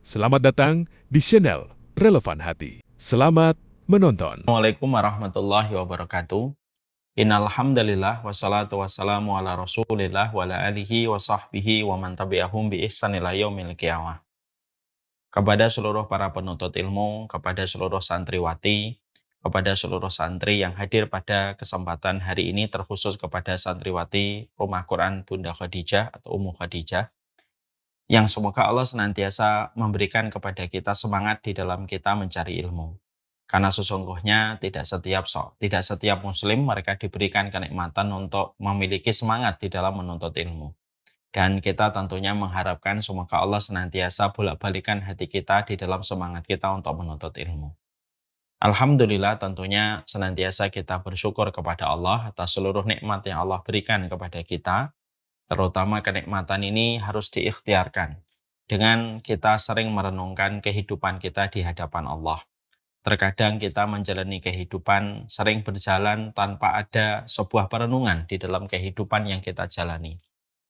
Selamat datang di channel Relevan Hati. Selamat menonton. Assalamualaikum warahmatullahi wabarakatuh. Innal hamdalillah wassalatu wassalamu ala Rasulillah wa ala alihi wa sahbihi wa man tabi'ahum bi ihsan ila yaumil qiyamah. Kepada seluruh para penuntut ilmu, kepada seluruh santriwati, kepada seluruh santri yang hadir pada kesempatan hari ini, terkhusus kepada santriwati Rumah Quran Bunda Khadijah atau Ummu Khadijah, yang semoga Allah senantiasa memberikan kepada kita semangat di dalam kita mencari ilmu. Karena sesungguhnya tidak setiap muslim mereka diberikan kenikmatan untuk memiliki semangat di dalam menuntut ilmu. Dan kita tentunya mengharapkan semoga Allah senantiasa bolak-balikan hati kita di dalam semangat kita untuk menuntut ilmu. Alhamdulillah tentunya senantiasa kita bersyukur kepada Allah atas seluruh nikmat yang Allah berikan kepada kita. Terutama kenikmatan ini harus diikhtiarkan dengan kita sering merenungkan kehidupan kita di hadapan Allah. Terkadang kita menjalani kehidupan sering berjalan tanpa ada sebuah perenungan di dalam kehidupan yang kita jalani.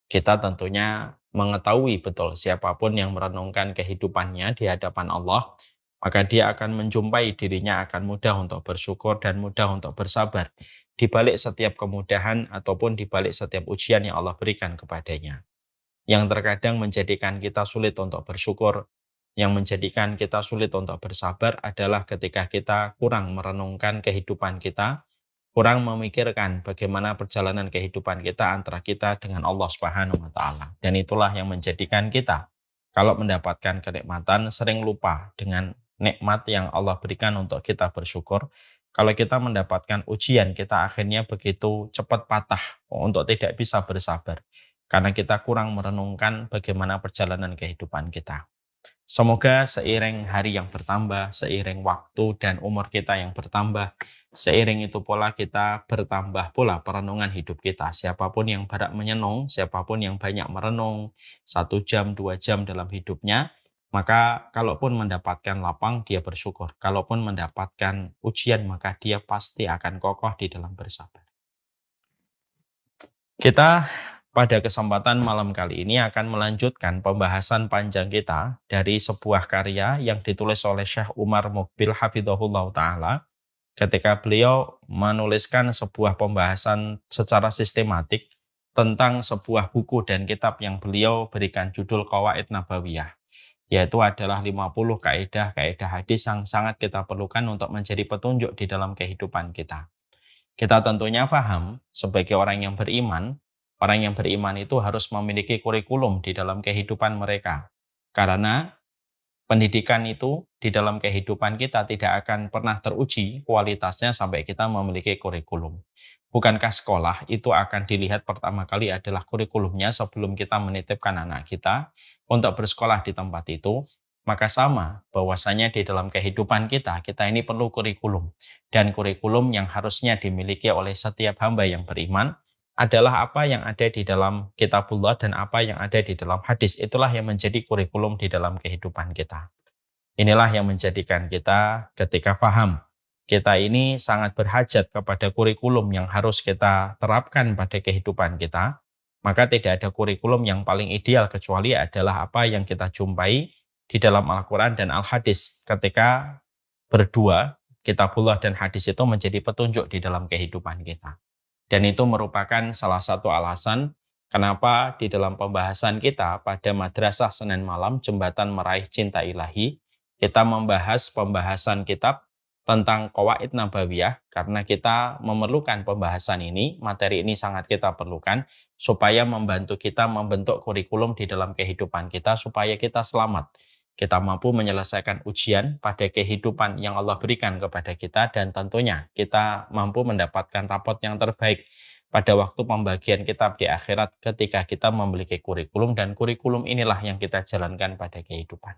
Kita tentunya mengetahui betul siapapun yang merenungkan kehidupannya di hadapan Allah, maka dia akan menjumpai dirinya akan mudah untuk bersyukur dan mudah untuk bersabar di balik setiap kemudahan ataupun di balik setiap ujian yang Allah berikan kepadanya. Yang terkadang menjadikan kita sulit untuk bersyukur, yang menjadikan kita sulit untuk bersabar adalah ketika kita kurang merenungkan kehidupan kita, kurang memikirkan bagaimana perjalanan kehidupan kita antara kita dengan Allah Subhanahu wa taala. Dan itulah yang menjadikan kita kalau mendapatkan kenikmatan sering lupa dengan nikmat yang Allah berikan untuk kita bersyukur. Kalau kita mendapatkan ujian, kita akhirnya begitu cepat patah untuk tidak bisa bersabar karena kita kurang merenungkan bagaimana perjalanan kehidupan kita. Semoga seiring hari yang bertambah, seiring waktu dan umur kita yang bertambah, seiring itu pola kita bertambah pula perenungan hidup kita. Siapapun yang banyak menyenung, siapapun yang banyak merenung, 1 jam, 2 jam dalam hidupnya, maka kalaupun mendapatkan lapang, dia bersyukur. Kalaupun mendapatkan ujian, maka dia pasti akan kokoh di dalam bersabar. Kita pada kesempatan malam kali ini akan melanjutkan pembahasan panjang kita dari sebuah karya yang ditulis oleh Syekh Umar Muqbil Hafidhahullah Ta'ala ketika beliau menuliskan sebuah pembahasan secara sistematik tentang sebuah buku dan kitab yang beliau berikan judul Qawaid Nabawiyah, yaitu adalah 50 kaidah-kaidah hadis yang sangat kita perlukan untuk menjadi petunjuk di dalam kehidupan kita. Kita tentunya paham sebagai orang yang beriman itu harus memiliki kurikulum di dalam kehidupan mereka. Karena pendidikan itu di dalam kehidupan kita tidak akan pernah teruji kualitasnya sampai kita memiliki kurikulum. Bukankah sekolah itu akan dilihat pertama kali adalah kurikulumnya sebelum kita menitipkan anak kita untuk bersekolah di tempat itu? Maka sama bahwasanya di dalam kehidupan kita ini perlu kurikulum. Dan kurikulum yang harusnya dimiliki oleh setiap hamba yang beriman adalah apa yang ada di dalam kitabullah dan apa yang ada di dalam hadis. Itulah yang menjadi kurikulum di dalam kehidupan kita. Inilah yang menjadikan kita ketika paham kita ini sangat berhajat kepada kurikulum yang harus kita terapkan pada kehidupan kita, maka tidak ada kurikulum yang paling ideal kecuali adalah apa yang kita jumpai di dalam Al-Quran dan Al-Hadis ketika berdua, kitabullah dan hadis itu menjadi petunjuk di dalam kehidupan kita. Dan itu merupakan salah satu alasan kenapa di dalam pembahasan kita pada Madrasah Senin Malam Jembatan Meraih Cinta Ilahi, kita membahas pembahasan kitab tentang Qawaid Nabawiyah, karena kita memerlukan pembahasan ini, materi ini sangat kita perlukan, supaya membantu kita membentuk kurikulum di dalam kehidupan kita, supaya kita selamat. Kita mampu menyelesaikan ujian pada kehidupan yang Allah berikan kepada kita, dan tentunya kita mampu mendapatkan rapot yang terbaik pada waktu pembagian kitab di akhirat ketika kita memiliki kurikulum, dan kurikulum inilah yang kita jalankan pada kehidupan.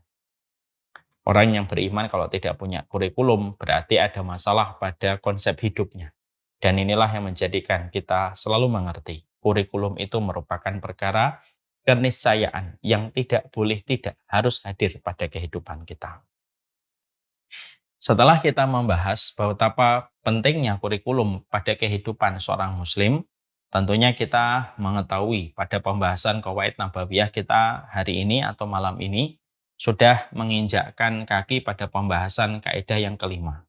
Orang yang beriman kalau tidak punya kurikulum berarti ada masalah pada konsep hidupnya. Dan inilah yang menjadikan kita selalu mengerti kurikulum itu merupakan perkara keniscayaan yang tidak boleh tidak harus hadir pada kehidupan kita. Setelah kita membahas betapa pentingnya kurikulum pada kehidupan seorang muslim, tentunya kita mengetahui pada pembahasan Qawaid Nabawiyah kita hari ini atau malam ini, sudah menginjakkan kaki pada pembahasan kaidah yang kelima.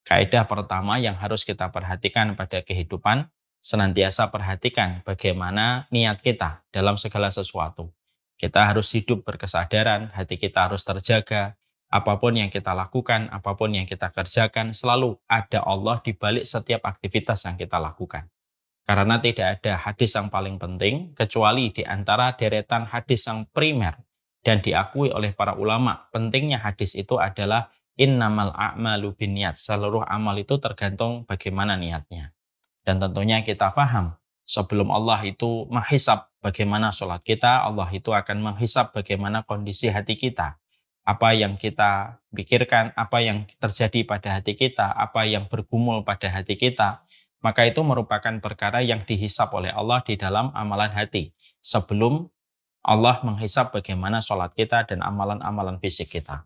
Kaidah pertama yang harus kita perhatikan pada kehidupan, senantiasa perhatikan bagaimana niat kita dalam segala sesuatu. Kita harus hidup berkesadaran, hati kita harus terjaga. Apapun yang kita lakukan, apapun yang kita kerjakan, selalu ada Allah di balik setiap aktivitas yang kita lakukan. Karena tidak ada hadis yang paling penting, kecuali di antara deretan hadis yang primer dan diakui oleh para ulama. Pentingnya hadis itu adalah innamal a'malu binniyat. Seluruh amal itu tergantung bagaimana niatnya. Dan tentunya kita paham, sebelum Allah itu menghisab bagaimana sholat kita, Allah itu akan menghisab bagaimana kondisi hati kita. Apa yang kita pikirkan, apa yang terjadi pada hati kita, apa yang bergumul pada hati kita, maka itu merupakan perkara yang dihisab oleh Allah di dalam amalan hati. Sebelum Allah menghisab bagaimana sholat kita dan amalan-amalan fisik kita.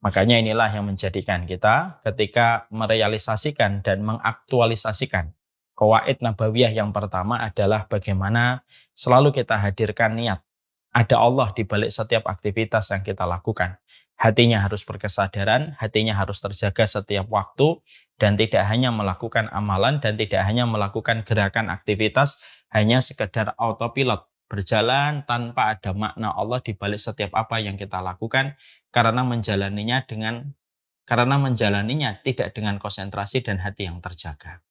Makanya inilah yang menjadikan kita ketika merealisasikan dan mengaktualisasikan qawaid nabawiyah yang pertama adalah bagaimana selalu kita hadirkan niat. Ada Allah di balik setiap aktivitas yang kita lakukan. Hatinya harus berkesadaran, hatinya harus terjaga setiap waktu, dan tidak hanya melakukan amalan dan tidak hanya melakukan gerakan aktivitas, hanya sekedar autopilot, berjalan tanpa ada makna Allah di balik setiap apa yang kita lakukan, karena menjalaninya tidak dengan konsentrasi dan hati yang terjaga.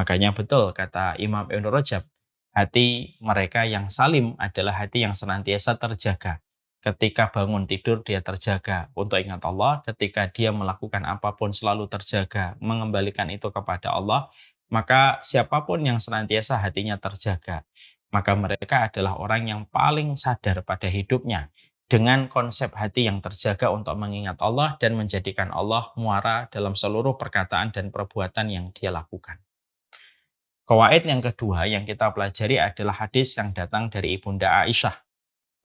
Makanya betul kata Imam Ibn Rajab, hati mereka yang salim adalah hati yang senantiasa terjaga. Ketika bangun tidur dia terjaga untuk ingat Allah, ketika dia melakukan apapun selalu terjaga, mengembalikan itu kepada Allah, maka siapapun yang senantiasa hatinya terjaga, maka mereka adalah orang yang paling sadar pada hidupnya dengan konsep hati yang terjaga untuk mengingat Allah dan menjadikan Allah muara dalam seluruh perkataan dan perbuatan yang dia lakukan. Qawaid yang kedua yang kita pelajari adalah hadis yang datang dari Ibunda Aisyah.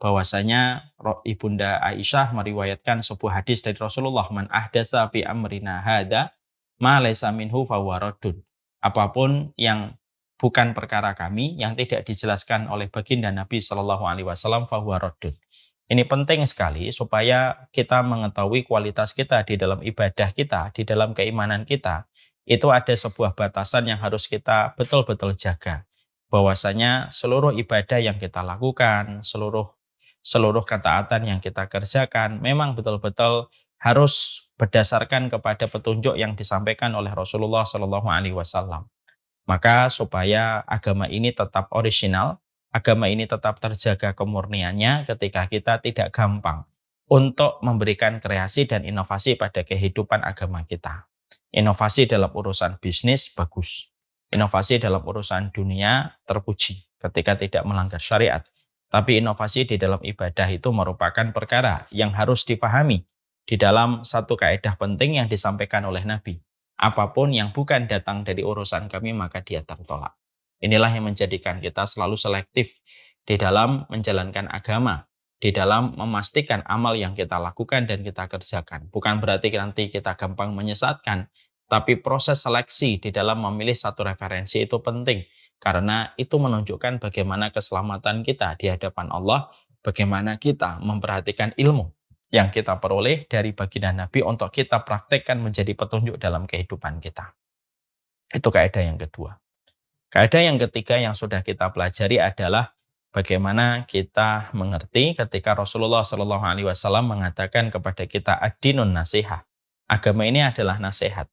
Bahwasanya Ibunda Aisyah meriwayatkan sebuah hadis dari Rasulullah, man ahdatsa fi amrina hadza ma laysa minhu fahuwa raddun. Apapun yang bukan perkara kami, yang tidak dijelaskan oleh baginda Nabi Shallallahu alaihi wasallam fahuwa raddun. Ini penting sekali supaya kita mengetahui kualitas kita di dalam ibadah kita, di dalam keimanan kita. Itu ada sebuah batasan yang harus kita betul-betul jaga. Bahwasanya seluruh ibadah yang kita lakukan, seluruh ketaatan yang kita kerjakan memang betul-betul harus berdasarkan kepada petunjuk yang disampaikan oleh Rasulullah Shallallahu alaihi wasallam. Maka supaya agama ini tetap orisinal, agama ini tetap terjaga kemurniannya ketika kita tidak gampang untuk memberikan kreasi dan inovasi pada kehidupan agama kita. Inovasi dalam urusan bisnis bagus. Inovasi dalam urusan dunia terpuji ketika tidak melanggar syariat. Tapi inovasi di dalam ibadah itu merupakan perkara yang harus dipahami di dalam satu kaidah penting yang disampaikan oleh Nabi. Apapun yang bukan datang dari urusan kami, maka dia tertolak. Inilah yang menjadikan kita selalu selektif di dalam menjalankan agama, di dalam memastikan amal yang kita lakukan dan kita kerjakan. Bukan berarti nanti kita gampang menyesatkan, tapi proses seleksi di dalam memilih satu referensi itu penting. Karena itu menunjukkan bagaimana keselamatan kita di hadapan Allah, bagaimana kita memperhatikan ilmu yang kita peroleh dari baginda Nabi untuk kita praktekkan menjadi petunjuk dalam kehidupan kita. Itu kaidah yang kedua. Kaidah yang ketiga yang sudah kita pelajari adalah bagaimana kita mengerti ketika Rasulullah Shallallahu alaihi wasallam mengatakan kepada kita ad-dinun nasihah. Agama ini adalah nasihat.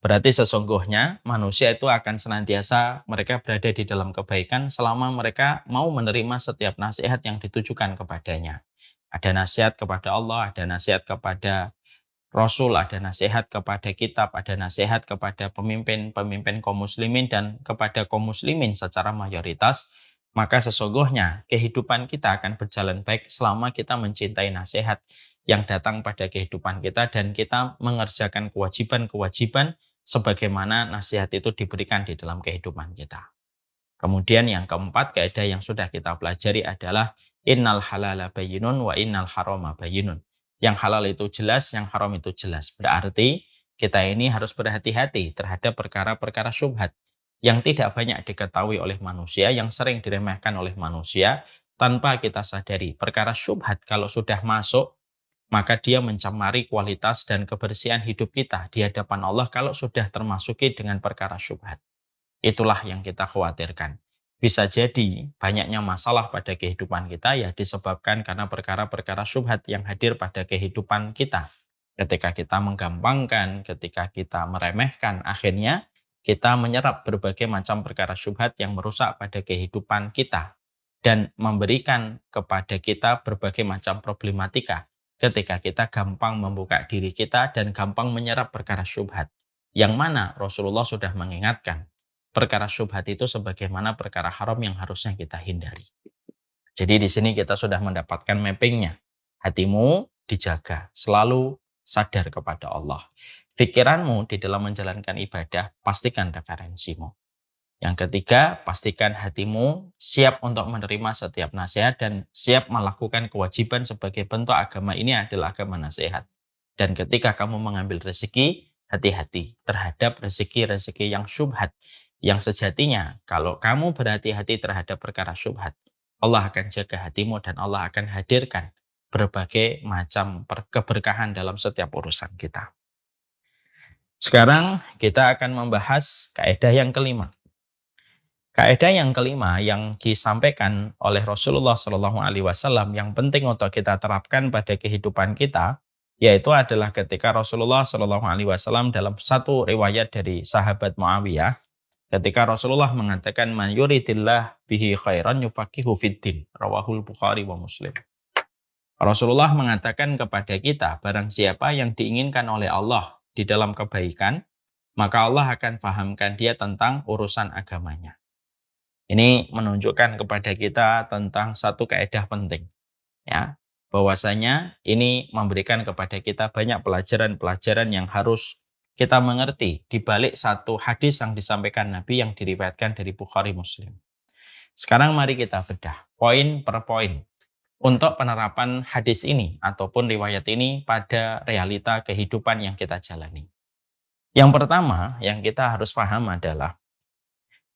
Berarti sesungguhnya manusia itu akan senantiasa mereka berada di dalam kebaikan selama mereka mau menerima setiap nasihat yang ditujukan kepadanya. Ada nasihat kepada Allah, ada nasihat kepada Rasul, ada nasihat kepada kitab, ada nasihat kepada pemimpin kaum muslimin dan kepada kaum muslimin secara mayoritas. Maka sesungguhnya kehidupan kita akan berjalan baik selama kita mencintai nasihat yang datang pada kehidupan kita dan kita mengerjakan kewajiban-kewajiban sebagaimana nasihat itu diberikan di dalam kehidupan kita. Kemudian yang keempat, kaidah yang sudah kita pelajari adalah innal halala bayyinun wa innal harama bayyinun. Yang halal itu jelas, yang haram itu jelas. Berarti kita ini harus berhati-hati terhadap perkara-perkara syubhat yang tidak banyak diketahui oleh manusia, yang sering diremehkan oleh manusia tanpa kita sadari. Perkara syubhat kalau sudah masuk maka dia mencemari kualitas dan kebersihan hidup kita di hadapan Allah kalau sudah termasuki dengan perkara syubhat. Itulah yang kita khawatirkan. Bisa jadi banyaknya masalah pada kehidupan kita ya disebabkan karena perkara-perkara syubhat yang hadir pada kehidupan kita. Ketika kita menggampangkan, ketika kita meremehkan, akhirnya kita menyerap berbagai macam perkara syubhat yang merusak pada kehidupan kita dan memberikan kepada kita berbagai macam problematika ketika kita gampang membuka diri kita dan gampang menyerap perkara syubhat. Yang mana Rasulullah sudah mengingatkan perkara syubhat itu sebagaimana perkara haram yang harusnya kita hindari. Jadi di sini kita sudah mendapatkan mappingnya. Hatimu dijaga, selalu sadar kepada Allah. Pikiranmu di dalam menjalankan ibadah, pastikan referensimu. Yang ketiga, pastikan hatimu siap untuk menerima setiap nasihat dan siap melakukan kewajiban sebagai bentuk agama ini adalah agama nasihat. Dan ketika kamu mengambil rezeki, hati-hati terhadap rezeki-rezeki yang syubhat. Yang sejatinya, kalau kamu berhati-hati terhadap perkara syubhat, Allah akan jaga hatimu dan Allah akan hadirkan berbagai macam keberkahan dalam setiap urusan kita. Sekarang kita akan membahas kaidah yang kelima. Kaidah yang kelima yang disampaikan oleh Rasulullah Shallallahu Alaihi Wasallam yang penting untuk kita terapkan pada kehidupan kita, yaitu adalah ketika Rasulullah Shallallahu Alaihi Wasallam dalam satu riwayat dari sahabat Muawiyah, ketika Rasulullah mengatakan man yuridillah bihi khairan yufaqihu fiddin, rawahul Bukhari wa Muslim. Rasulullah mengatakan kepada kita, barang siapa yang diinginkan oleh Allah di dalam kebaikan, maka Allah akan fahamkan dia tentang urusan agamanya. Ini menunjukkan kepada kita tentang satu kaidah penting, ya, bahwasanya ini memberikan kepada kita banyak pelajaran-pelajaran yang harus kita mengerti di balik satu hadis yang disampaikan Nabi yang diriwayatkan dari Bukhari Muslim. Sekarang mari kita bedah poin per poin untuk penerapan hadis ini ataupun riwayat ini pada realita kehidupan yang kita jalani. Yang pertama yang kita harus paham adalah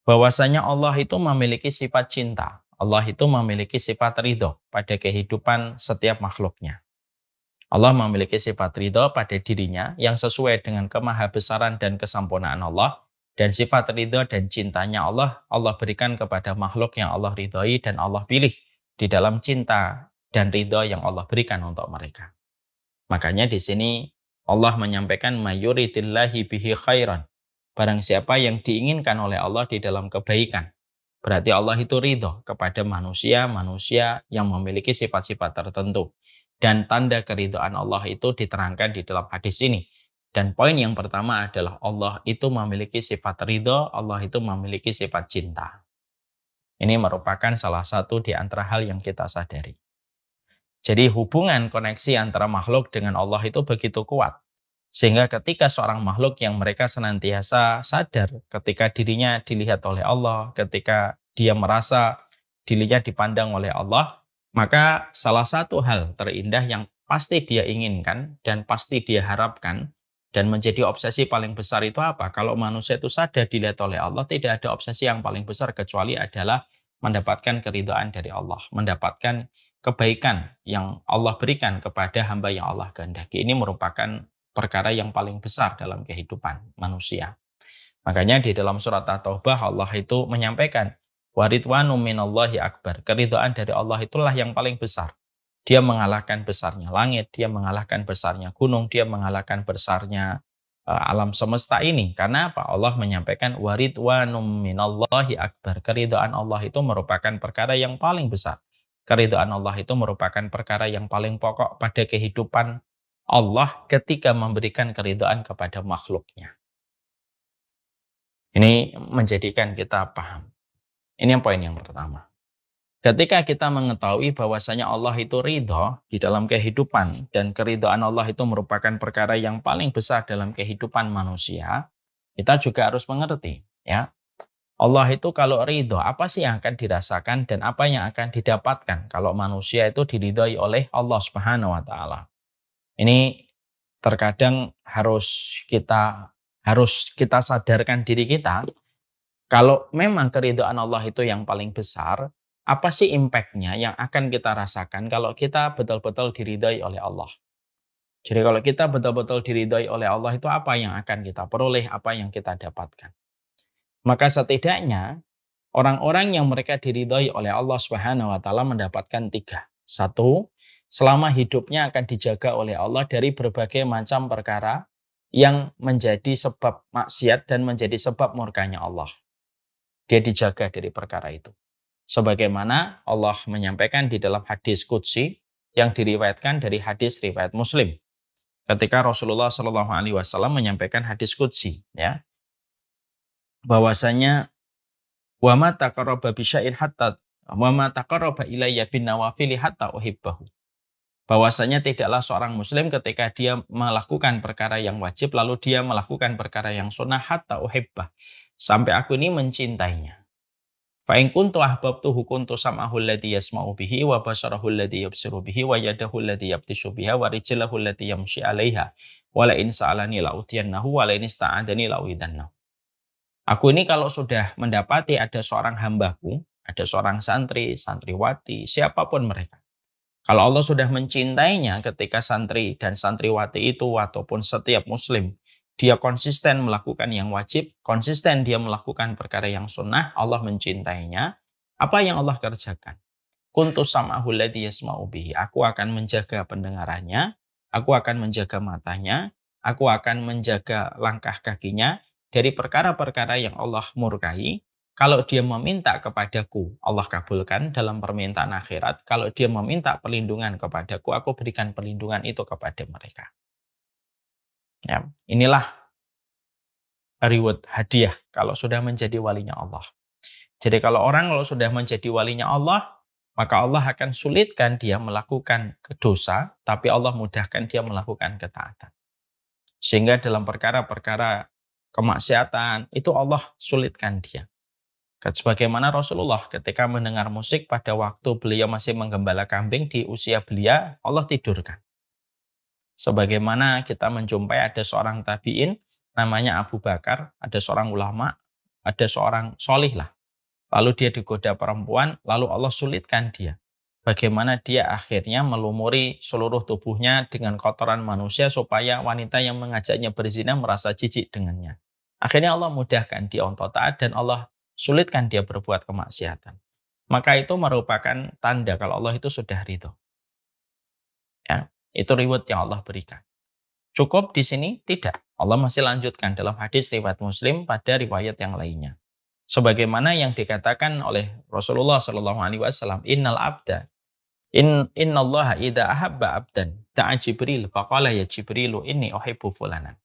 bahwasanya Allah itu memiliki sifat cinta. Allah itu memiliki sifat ridho pada kehidupan setiap makhluknya. Allah memiliki sifat ridho pada dirinya yang sesuai dengan kemahabesaran dan kesempurnaan Allah. Dan sifat ridho dan cintanya Allah berikan kepada makhluk yang Allah ridhoi dan Allah pilih di dalam cinta dan ridho yang Allah berikan untuk mereka. Makanya di sini Allah menyampaikan mayuritillahi bihi khairan. Barang siapa yang diinginkan oleh Allah di dalam kebaikan. Berarti Allah itu ridho kepada manusia yang memiliki sifat-sifat tertentu. Dan tanda keridhaan Allah itu diterangkan di dalam hadis ini. Dan poin yang pertama adalah Allah itu memiliki sifat ridho, Allah itu memiliki sifat cinta. Ini merupakan salah satu di antara hal yang kita sadari. Jadi hubungan koneksi antara makhluk dengan Allah itu begitu kuat. Sehingga ketika seorang makhluk yang mereka senantiasa sadar ketika dirinya dilihat oleh Allah, ketika dia merasa dirinya dipandang oleh Allah, maka salah satu hal terindah yang pasti dia inginkan dan pasti dia harapkan dan menjadi obsesi paling besar itu apa? Kalau manusia itu sadar dilihat oleh Allah, tidak ada obsesi yang paling besar kecuali adalah mendapatkan keridhaan dari Allah, mendapatkan kebaikan yang Allah berikan kepada hamba yang Allah kehendaki. Ini merupakan perkara yang paling besar dalam kehidupan manusia. Makanya di dalam surat At-Taubah Allah itu menyampaikan waridwanu minallahi akbar. Keridhaan dari Allah itulah yang paling besar. Dia mengalahkan besarnya langit, dia mengalahkan besarnya gunung, dia mengalahkan besarnya alam semesta ini. Karena apa? Allah menyampaikan waridwanu minallahi akbar. Keridhaan Allah itu merupakan perkara yang paling besar. Keridhaan Allah itu merupakan perkara yang paling pokok pada kehidupan Allah ketika memberikan keridhaan kepada makhluknya. Ini menjadikan kita paham. Ini yang poin yang pertama. Ketika kita mengetahui bahwasanya Allah itu ridho di dalam kehidupan dan keridhaan Allah itu merupakan perkara yang paling besar dalam kehidupan manusia, kita juga harus mengerti, ya. Allah itu kalau ridho, apa sih yang akan dirasakan dan apa yang akan didapatkan kalau manusia itu diridhoi oleh Allah Subhanahu wa taala. Ini terkadang harus kita sadarkan diri kita, kalau memang keridhaan Allah itu yang paling besar, apa sih impact-nya yang akan kita rasakan kalau kita betul-betul diridhai oleh Allah? Jadi kalau kita betul-betul diridhoi oleh Allah itu apa yang akan kita peroleh, apa yang kita dapatkan. Maka setidaknya orang-orang yang mereka diridhoi oleh Allah Subhanahu wa taala mendapatkan tiga. Satu, selama hidupnya akan dijaga oleh Allah dari berbagai macam perkara yang menjadi sebab maksiat dan menjadi sebab murkanya Allah. Dia dijaga dari perkara itu. Sebagaimana Allah menyampaikan di dalam hadis qudsi yang diriwayatkan dari hadis riwayat Muslim. Ketika Rasulullah Shallallahu alaihi wasallam menyampaikan hadis qudsi, ya, bahwasanya wa ma taqarraba bi syai'in hatta wa ma taqarraba ilayya bin nawafili hatta uhibbahu. Bahwasanya tidaklah seorang muslim ketika dia melakukan perkara yang wajib lalu dia melakukan perkara yang sunnah hatta uhibbah, sampai aku ini mencintainya. Fa in kuntu ahbabtuhu kuntu sam'ahu alladhi yasma'u bihi wa basarahu alladhi yubsiru bihi wa yadahu allati yabtishu biha wa rijlahu allati yamshi 'alaiha wa la in sa'alani la utiyannahu wa la in ista'adani la uidannahu. Aku ini kalau sudah mendapati ada seorang hambaku, ada seorang santri, santriwati, siapapun mereka. Kalau Allah sudah mencintainya ketika santri dan santriwati itu ataupun setiap muslim, dia konsisten melakukan yang wajib, konsisten dia melakukan perkara yang sunnah, Allah mencintainya. Apa yang Allah kerjakan? Kuntu sam'ahu alladhi yasma'u bihi. Aku akan menjaga pendengarannya, aku akan menjaga matanya, aku akan menjaga langkah kakinya dari perkara-perkara yang Allah murkai. Kalau dia meminta kepadaku, Allah kabulkan dalam permintaan akhirat. Kalau dia meminta perlindungan kepadaku, aku berikan perlindungan itu kepada mereka. Ya, inilah reward, hadiah kalau sudah menjadi walinya Allah. Jadi kalau sudah menjadi walinya Allah, maka Allah akan sulitkan dia melakukan dosa, tapi Allah mudahkan dia melakukan ketaatan. Sehingga dalam perkara-perkara kemaksiatan, itu Allah sulitkan dia. Sebagaimana Rasulullah ketika mendengar musik pada waktu beliau masih menggembala kambing di usia belia, Allah tidurkan. Sebagaimana kita menjumpai ada seorang tabi'in, namanya Abu Bakar, ada seorang ulama, ada seorang solih lah. Lalu dia digoda perempuan, lalu Allah sulitkan dia. Bagaimana dia akhirnya melumuri seluruh tubuhnya dengan kotoran manusia supaya wanita yang mengajaknya berzina merasa jijik dengannya. Akhirnya Allah mudahkan dia untuk taat dan Allah sulitkan dia berbuat kemaksiatan. Maka itu merupakan tanda kalau Allah itu sudah ridho. Ya, itu reward yang Allah berikan. Cukup di sini? Tidak. Allah masih lanjutkan dalam hadis riwayat Muslim pada riwayat yang lainnya. Sebagaimana yang dikatakan oleh Rasulullah Shallallahu alaihi wasallam, innal abda innallaha idza ahabba abdan da'a Jibril faqala ya Jibrilu inni uhibbu fulanan.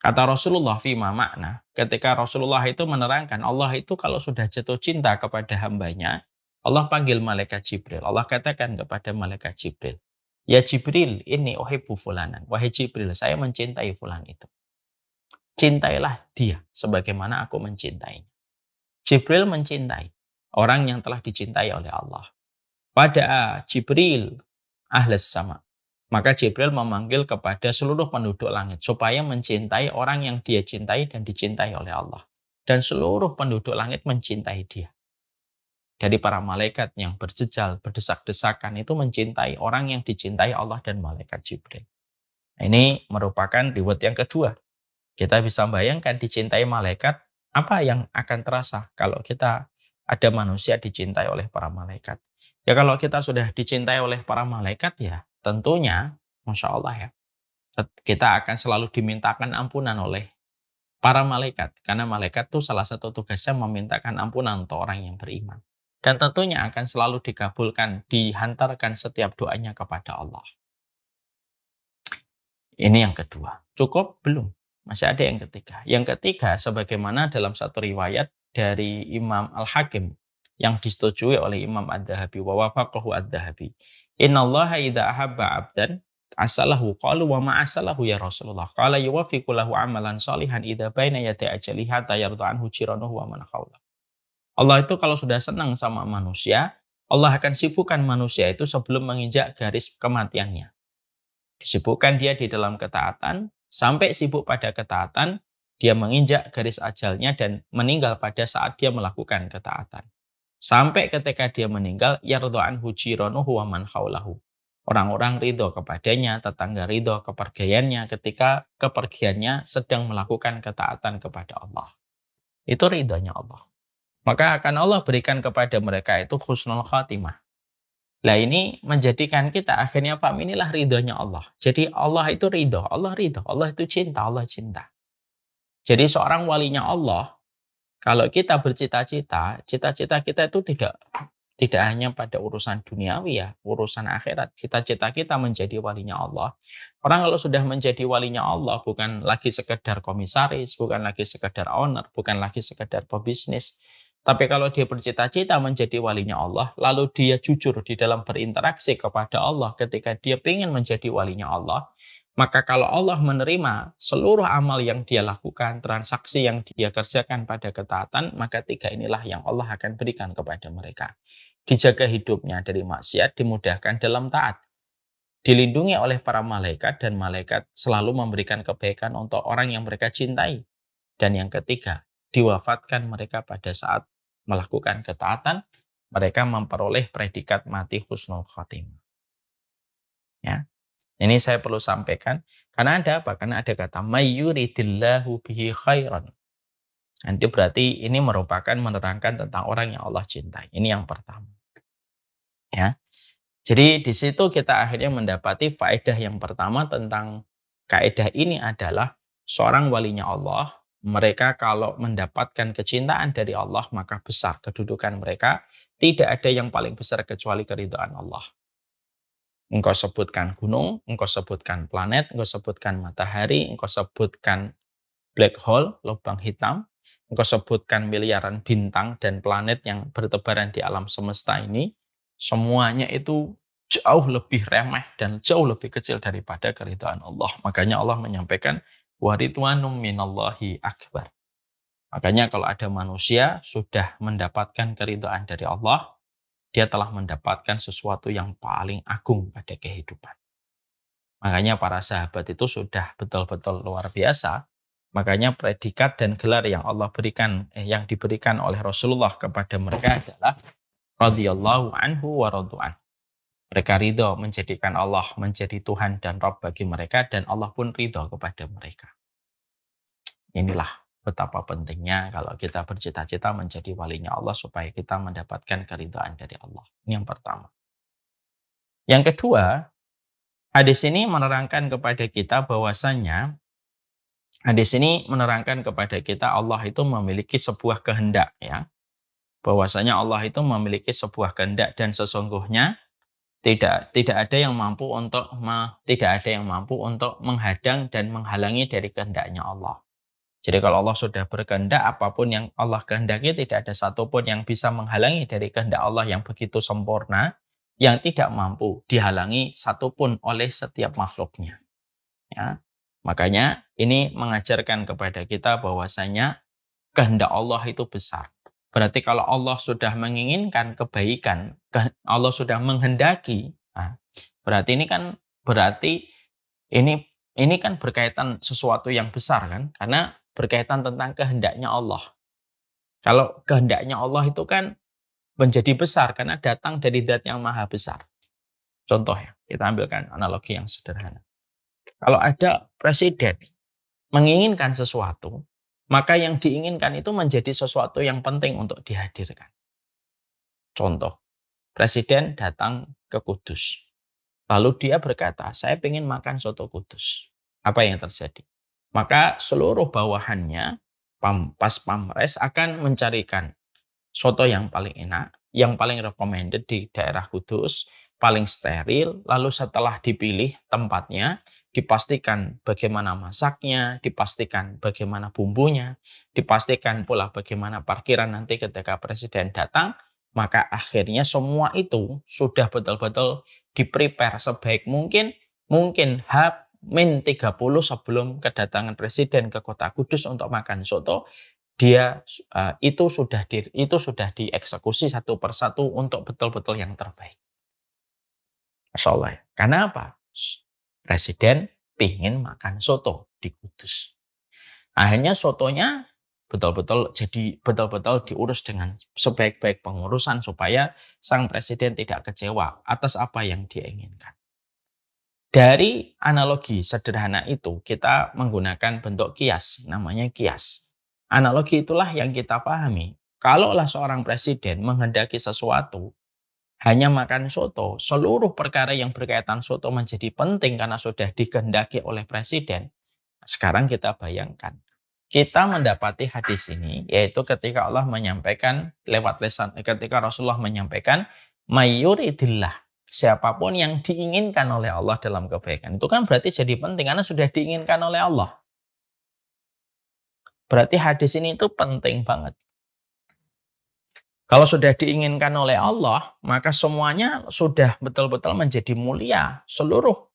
Kata Rasulullah fima makna, ketika Rasulullah itu menerangkan Allah itu kalau sudah jatuh cinta kepada hambanya, Allah panggil malaikat Jibril. Allah katakan kepada malaikat Jibril, ya Jibril, ini uhibbu fulanan. Wahai Jibril, saya mencintai fulan itu. Cintailah dia sebagaimana aku mencintainya. Jibril mencintai orang yang telah dicintai oleh Allah. Pada Jibril ahlas sama. Maka Jibril memanggil kepada seluruh penduduk langit supaya mencintai orang yang dia cintai dan dicintai oleh Allah. Dan seluruh penduduk langit mencintai dia. Dari para malaikat yang berjejal, berdesak-desakan itu mencintai orang yang dicintai Allah dan malaikat Jibril. Ini merupakan reward yang kedua. Kita bisa bayangkan dicintai malaikat, apa yang akan terasa kalau kita ada manusia dicintai oleh para malaikat. Ya kalau kita sudah dicintai oleh para malaikat ya tentunya, Masya Allah ya, kita akan selalu dimintakan ampunan oleh para malaikat. Karena malaikat itu salah satu tugasnya memintakan ampunan untuk orang yang beriman. Dan tentunya akan selalu dikabulkan, dihantarkan setiap doanya kepada Allah. Ini yang kedua. Cukup? Belum. Masih ada yang ketiga. Yang ketiga, sebagaimana dalam satu riwayat dari Imam Al-Hakim, yang disetujui oleh Imam Ad-Dhahabi wa wafaqahu Ad-Dhahabi. Innallaha idza ahabba 'abdan asalahu qalu wa ma asalahu ya Rasulullah. Qala yuwaffiqu lahu amalan shalihan idza baina yati ajali hatta yarda anhu jiranuhu wa man hawla. Allah itu kalau sudah senang sama manusia, Allah akan sibukkan manusia itu sebelum menginjak garis kematiannya. Disibukkan dia di dalam ketaatan, sampai sibuk pada ketaatan, dia menginjak garis ajalnya dan meninggal pada saat dia melakukan ketaatan. Sampai ketika dia meninggal, yarda anhu jiranuhu wa man haulahu. Orang-orang ridho kepadanya, tetangga ridho kepergiannya ketika kepergiannya sedang melakukan ketaatan kepada Allah. Itu ridhonya Allah. Maka akan Allah berikan kepada mereka itu husnul khatimah. Lah ini menjadikan kita akhirnya paham inilah ridhonya Allah. Jadi Allah itu ridho, Allah itu cinta, Allah cinta. Jadi seorang walinya Allah, kalau kita bercita-cita, cita-cita kita itu tidak hanya pada urusan duniawi ya, urusan akhirat. Cita-cita kita menjadi walinya Allah. Orang kalau sudah menjadi walinya Allah, bukan lagi sekedar komisaris, bukan lagi sekedar owner, bukan lagi sekedar pebisnis. Tapi kalau dia bercita-cita menjadi walinya Allah, lalu dia jujur di dalam berinteraksi kepada Allah ketika dia ingin menjadi walinya Allah, maka kalau Allah menerima seluruh amal yang dia lakukan, transaksi yang dia kerjakan pada ketaatan, maka tiga inilah yang Allah akan berikan kepada mereka. Dijaga hidupnya dari maksiat, dimudahkan dalam taat. Dilindungi oleh para malaikat dan malaikat selalu memberikan kebaikan untuk orang yang mereka cintai. Dan yang ketiga, diwafatkan mereka pada saat melakukan ketaatan, mereka memperoleh predikat mati husnul khotimah. Ya. Ini saya perlu sampaikan karena ada apa? Karena ada kata mayyuridillahu bihi khairan. Nanti berarti ini merupakan menerangkan tentang orang yang Allah cintai. Ini yang pertama. Ya. Jadi di situ kita akhirnya mendapati faedah yang pertama tentang kaidah ini adalah seorang walinya Allah, mereka kalau mendapatkan kecintaan dari Allah maka besar kedudukan mereka, tidak ada yang paling besar kecuali keridhaan Allah. Engkau sebutkan gunung, engkau sebutkan planet, engkau sebutkan matahari, engkau sebutkan black hole, lubang hitam, engkau sebutkan miliaran bintang dan planet yang bertebaran di alam semesta ini, semuanya itu jauh lebih remeh dan jauh lebih kecil daripada keridhaan Allah. Makanya Allah menyampaikan waridwanum minallahi akbar. Makanya kalau ada manusia sudah mendapatkan keridhaan dari Allah, dia telah mendapatkan sesuatu yang paling agung pada kehidupan. Makanya para sahabat itu sudah betul-betul luar biasa. Makanya predikat dan gelar yang Allah berikan, yang diberikan oleh Rasulullah kepada mereka adalah radhiyallahu anhu wa radu'an. Mereka ridho menjadikan Allah menjadi Tuhan dan Rabb bagi mereka dan Allah pun ridho kepada mereka. Inilah betapa pentingnya kalau kita bercita-cita menjadi walinya Allah supaya kita mendapatkan keridhaan dari Allah. Ini yang pertama. Yang kedua, hadis ini menerangkan kepada kita bahwasannya hadis ini menerangkan kepada kita Allah itu memiliki sebuah kehendak ya. Bahwasanya Allah itu memiliki sebuah kehendak dan sesungguhnya tidak ada yang mampu untuk menghadang dan menghalangi dari kehendaknya Allah. Jadi kalau Allah sudah berkehendak, apapun yang Allah kehendaki tidak ada satupun yang bisa menghalangi dari kehendak Allah yang begitu sempurna, yang tidak mampu dihalangi satupun oleh setiap makhluknya. Ya. Makanya ini mengajarkan kepada kita bahwasanya kehendak Allah itu besar. Berarti kalau Allah sudah menginginkan kebaikan, Allah sudah menghendaki, nah, berarti ini kan berkaitan sesuatu yang besar kan, karena berkaitan tentang kehendaknya Allah. Kalau kehendaknya Allah itu kan menjadi besar karena datang dari zat yang maha besar. Contoh ya, kita ambilkan analogi yang sederhana. Kalau ada presiden menginginkan sesuatu, maka yang diinginkan itu menjadi sesuatu yang penting untuk dihadirkan. Contoh, presiden datang ke Kudus. Lalu dia berkata, saya ingin makan soto Kudus. Apa yang terjadi? Maka seluruh bawahannya, pas pamres akan mencarikan soto yang paling enak, yang paling recommended di daerah Kudus, paling steril, lalu setelah dipilih tempatnya, dipastikan bagaimana masaknya, dipastikan bagaimana bumbunya, dipastikan pula bagaimana parkiran nanti ketika presiden datang, maka akhirnya semua itu sudah betul-betul di-prepare sebaik mungkin H-30 sebelum kedatangan presiden ke kota Kudus untuk makan soto, itu sudah dieksekusi satu persatu untuk betul-betul yang terbaik. Masya Allah ya. Karena apa? Presiden pingin makan soto di Kudus. Akhirnya sotonya betul-betul diurus dengan sebaik-baik pengurusan supaya sang presiden tidak kecewa atas apa yang dia inginkan. Dari analogi sederhana itu, kita menggunakan bentuk kias, namanya kias. Analogi itulah yang kita pahami. Kalaulah seorang presiden menghendaki sesuatu, hanya makan soto, seluruh perkara yang berkaitan soto menjadi penting karena sudah dikehendaki oleh presiden. Sekarang kita bayangkan, kita mendapati hadis ini, yaitu ketika Allah menyampaikan lewat lisan, ketika Rasulullah menyampaikan, mayuridillah, siapapun yang diinginkan oleh Allah dalam kebaikan. Itu kan berarti jadi penting, karena sudah diinginkan oleh Allah. Berarti hadis ini itu penting banget. Kalau sudah diinginkan oleh Allah, maka semuanya sudah betul-betul menjadi mulia. Seluruh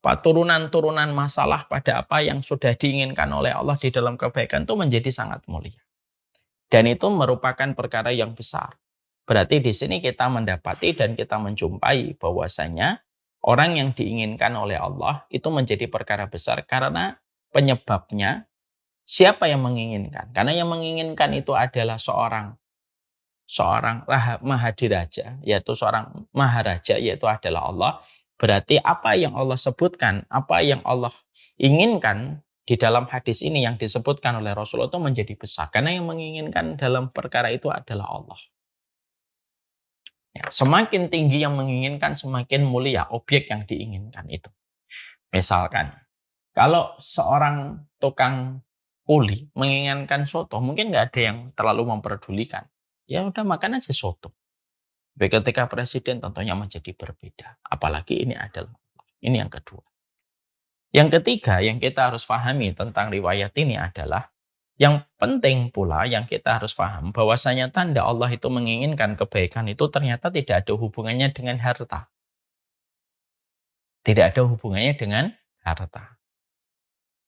turunan-turunan masalah pada apa yang sudah diinginkan oleh Allah di dalam kebaikan itu menjadi sangat mulia. Dan itu merupakan perkara yang besar. Berarti di sini kita mendapati dan kita menjumpai bahwasanya orang yang diinginkan oleh Allah itu menjadi perkara besar karena penyebabnya siapa yang menginginkan? Karena yang menginginkan itu adalah seorang mahadiraja, yaitu seorang maharaja, yaitu adalah Allah. Berarti apa yang Allah sebutkan, apa yang Allah inginkan di dalam hadis ini yang disebutkan oleh Rasulullah itu menjadi besar. Karena yang menginginkan dalam perkara itu adalah Allah. Ya, semakin tinggi yang menginginkan, semakin mulia objek yang diinginkan itu. Misalkan, kalau seorang tukang kuli menginginkan soto, mungkin nggak ada yang terlalu memperdulikan. Ya udah makan aja soto. Tapi ketika presiden tentunya menjadi berbeda. Apalagi ini yang kedua. Yang ketiga yang kita harus pahami tentang riwayat ini adalah yang penting pula yang kita harus paham bahwasanya tanda Allah itu menginginkan kebaikan itu ternyata tidak ada hubungannya dengan harta. Tidak ada hubungannya dengan harta.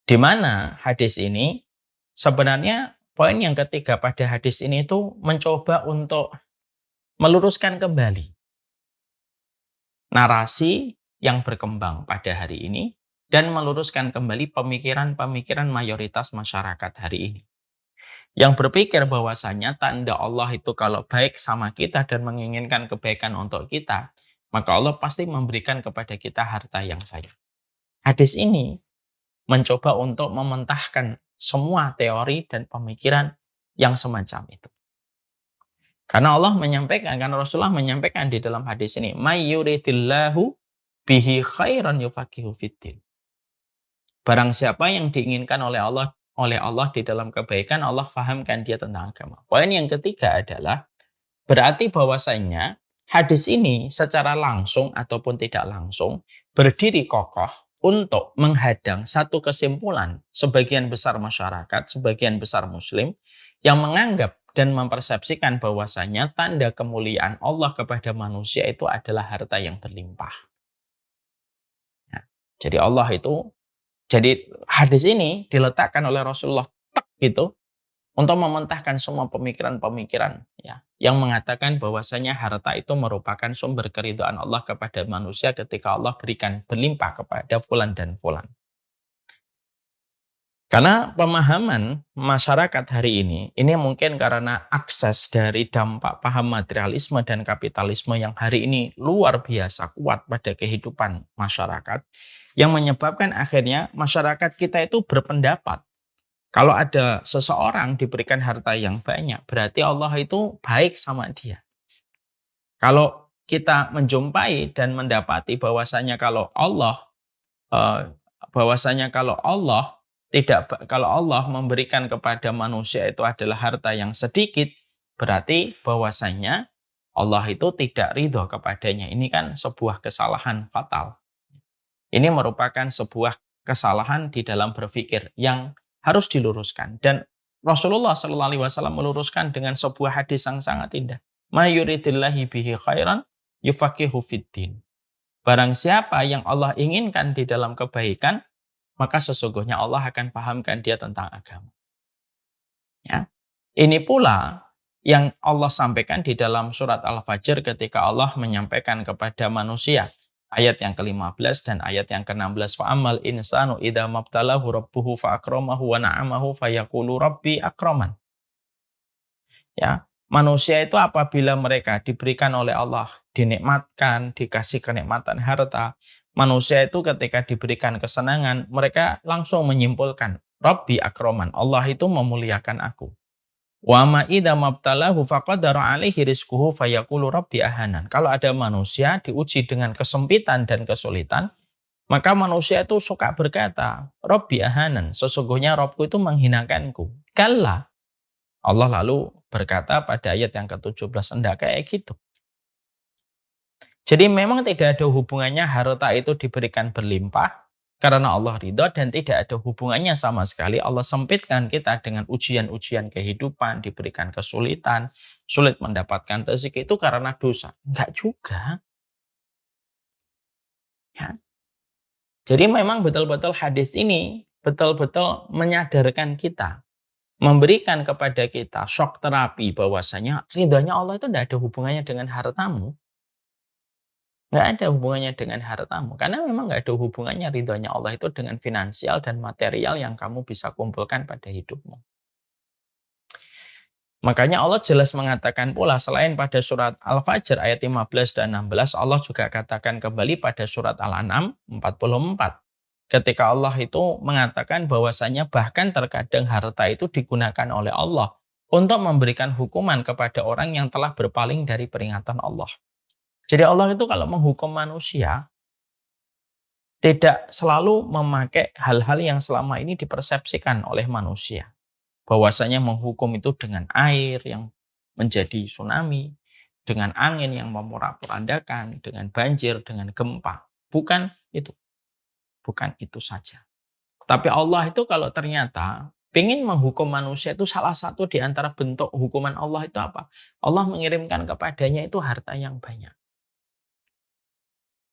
Di mana hadis ini sebenarnya poin yang ketiga pada hadis ini itu mencoba untuk meluruskan kembali narasi yang berkembang pada hari ini dan meluruskan kembali pemikiran-pemikiran mayoritas masyarakat hari ini. Yang berpikir bahwasanya tanda Allah itu kalau baik sama kita dan menginginkan kebaikan untuk kita, maka Allah pasti memberikan kepada kita harta yang banyak. Hadis ini mencoba untuk mementahkan semua teori dan pemikiran yang semacam itu. Karena Allah menyampaikan, karena Rasulullah menyampaikan di dalam hadis ini, "May yuridillahu bihi khairan yufaqihu fiddin." Barang siapa yang diinginkan oleh Allah di dalam kebaikan, Allah fahamkan dia tentang agama. Poin yang ketiga adalah berarti bahwasanya hadis ini secara langsung ataupun tidak langsung berdiri kokoh untuk menghadang satu kesimpulan sebagian besar masyarakat, sebagian besar muslim yang menganggap dan mempersepsikan bahwasanya tanda kemuliaan Allah kepada manusia itu adalah harta yang berlimpah. Nah, jadi hadis ini diletakkan oleh Rasulullah gitu untuk mementahkan semua pemikiran-pemikiran ya yang mengatakan bahwasanya harta itu merupakan sumber keridhaan Allah kepada manusia ketika Allah berikan berlimpah kepada fulan dan fulan. Karena pemahaman masyarakat hari ini mungkin karena akses dari dampak paham materialisme dan kapitalisme yang hari ini luar biasa kuat pada kehidupan masyarakat, yang menyebabkan akhirnya masyarakat kita itu berpendapat, kalau ada seseorang diberikan harta yang banyak, berarti Allah itu baik sama dia. Kalau kita menjumpai dan mendapati bahwasanya kalau Allah kalau Allah memberikan kepada manusia itu adalah harta yang sedikit, berarti bahwasanya Allah itu tidak ridho kepadanya. Ini kan sebuah kesalahan fatal. Ini merupakan sebuah kesalahan di dalam berpikir yang harus diluruskan. Dan Rasulullah SAW meluruskan dengan sebuah hadis yang sangat indah. Ma yuridillahi bihi khairan yufaqihu fiddin. Barang siapa yang Allah inginkan di dalam kebaikan, maka sesungguhnya Allah akan pahamkan dia tentang agama. Ya. Ini pula yang Allah sampaikan di dalam surat Al-Fajr ketika Allah menyampaikan kepada manusia. Ayat yang ke-15 dan ayat yang ke-16. Fa'amal insanu idza mabtalahu rabbuhu fa'akramahu wa na'amahu fayaqulu rabbi akraman. Ya, manusia itu apabila mereka diberikan oleh Allah, dinikmatkan, dikasih kenikmatan harta, Manusia itu ketika diberikan kesenangan, mereka langsung menyimpulkan, Rabbi akroman, Allah itu memuliakan aku. Wa ma idza mabtalahu faqadara alaihi rizquhu fayaqulu rabbi ahanan. Kalau ada manusia diuji dengan kesempitan dan kesulitan, maka manusia itu suka berkata, Rabbi ahanan, sesungguhnya Robku itu menghinakanku. Kalla. Allah lalu berkata pada ayat yang ke-17, enggak kayak gitu. Jadi memang tidak ada hubungannya harta itu diberikan berlimpah karena Allah ridho, dan tidak ada hubungannya sama sekali Allah sempitkan kita dengan ujian-ujian kehidupan, diberikan kesulitan, sulit mendapatkan rezeki itu karena dosa. Enggak juga. Ya. Jadi memang betul-betul hadis ini betul-betul menyadarkan kita, memberikan kepada kita shock terapi bahwasanya ridhonya Allah itu tidak ada hubungannya dengan hartamu. Nggak ada hubungannya dengan hartamu. Karena memang nggak ada hubungannya ridhonya Allah itu dengan finansial dan material yang kamu bisa kumpulkan pada hidupmu. Makanya Allah jelas mengatakan pula, selain pada surat Al-Fajr ayat 15 dan 16, Allah juga katakan kembali pada surat Al-An'am 44. Ketika Allah itu mengatakan bahwasanya bahkan terkadang harta itu digunakan oleh Allah untuk memberikan hukuman kepada orang yang telah berpaling dari peringatan Allah. Jadi Allah itu kalau menghukum manusia, tidak selalu memakai hal-hal yang selama ini dipersepsikan oleh manusia. Bahwasanya menghukum itu dengan air yang menjadi tsunami, dengan angin yang memorak-porandakan, dengan banjir, dengan gempa. Bukan itu. Bukan itu saja. Tapi Allah itu kalau ternyata ingin menghukum manusia, itu salah satu di antara bentuk hukuman Allah itu apa? Allah mengirimkan kepadanya itu harta yang banyak.